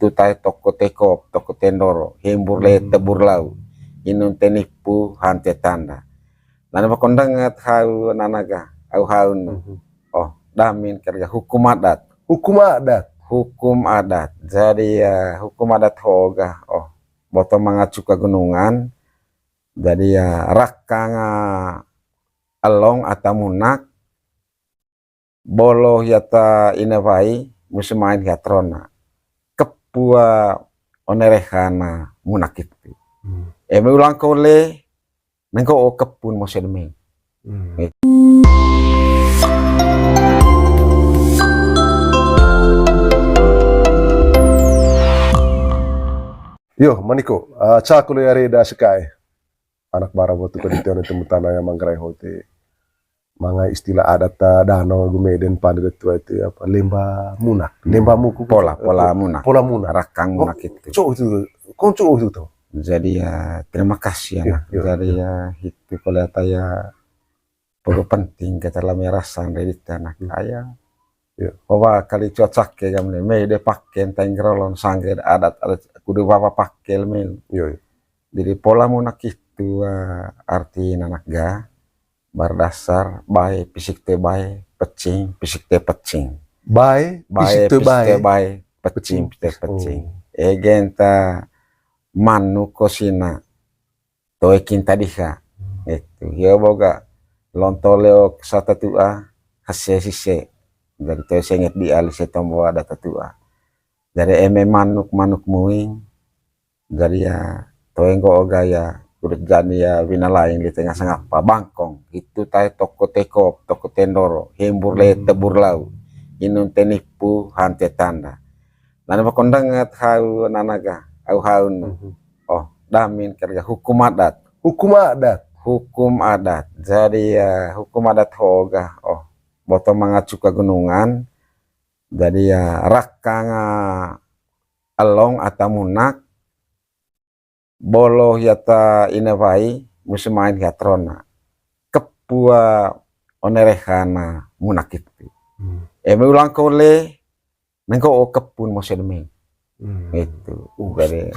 itu tai toko tekop toko tendoro hembur le tebur lau inun tenipu hante tanda nana pakondangat hau nanaga au haun oh damin kerja hukum adat jadi ya hukum adat hoga oh botol mangacu ke gunungan jadi ya rakanga along atau munak boloh yata inavai musemain hiatrona kepua onerehana munak itu eme ulang kole nengko o kepun mosedemeng yo maniko cakule yare da sekai anak bara botu ko diteon temu tanah yang manggarai hote manga istilah adat danau gumeden pada tua itu apa lembah munak lembah muku pola munak rakang munak itu konco itu tuh jadi ya terima kasih ya jadi ya itu kalau ya perlu penting kita dalam rasa dari tanah kaya bahwa kali cocok ya gamne me de pakai tengrolon sangger adat kudu bapak pakai me jadi pola munak itu arti anak ga berdasar baik fisik te baik pecing fisik te pecing baik fisik te baik pecing te pecing egenta manu kosina toe kinta diha itu ya boga lontoleo sata tua hasse sise dari toe senget di alise tombo ada tatua dari eme manuk muing dari ya toe nggo gaya udah jadi ya wina lain di tengah sangapa bangkong itu tai toko tekop toko tendoro hembur le tebur lau inun tenipu hante tanda nana pakondangat hau nanaga au haun oh damin kerja hukum adat jadi ya hukum adat hoga oh botol mangacu ke gunungan jadi ya rakanga along atau munak boloh yata inavai musemain hiatrona kepua onerehana munak itu eme ulang kole nengko o kepun mosedemeng itu dari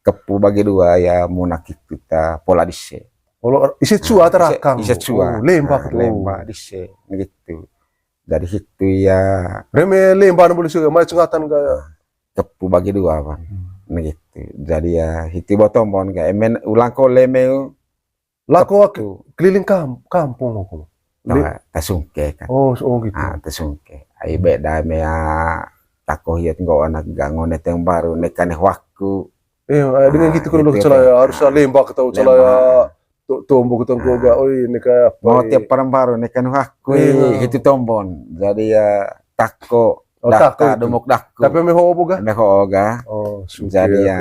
kepu bagi dua ya munak itu ta pola dise isi cua terakang isi cua lembah dise gitu dari itu ya reme lembah boleh juga macam ngatan gaya kepu bagi dua bang gitu jadi ya hiti botombon kayak emen ulang kole meu lako keliling kampung aku tasungke kan gitu tasungke ai beda mea takoh hiat nggo anak gangonet yang baru nekane waktu dengan gitu kalau celaya harus lembah ketau celaya tombo ketengko ga oi neka mau tiap parang baru nekan waktu itu tombon jadi ya tako dakka dumuk dakku tapi meho boga jadi ya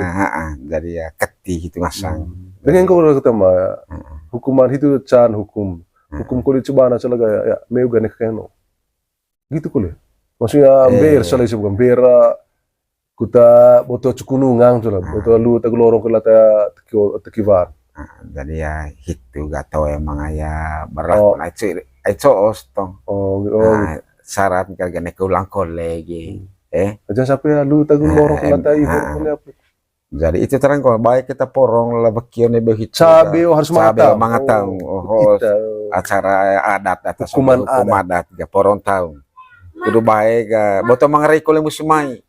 jadi ya keti itu masang dengan kau ketemu hukuman itu can hukum kulit cobana celaga ya meu gane keno gitu kulit maksudnya ber salai sebukan bera kuta boto cukunungang tuh lah boto lu taglorong kelata tekivar jadi ya itu gak tau emang ya berat itu ostong syarat kagak nek ulang kolegi aja sampai lu tagun lorong kelata jadi itu terang kok baik kita porong lah bekion ne behit cabe harus mangatau acara adat atas hukum adat ya porong tahu kudu baik boto mangari kole musimai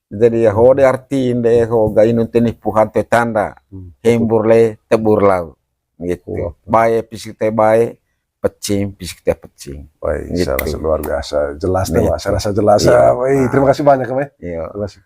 jadi ya hode artiin de ho ga inun tenipu hante tanda hembur le tebur lau gitu baik fisik te baik pecing fisik te pecing gitu. Luar biasa jelas deh mas rasa jelas terima kasih banyak ya. Terima kasih.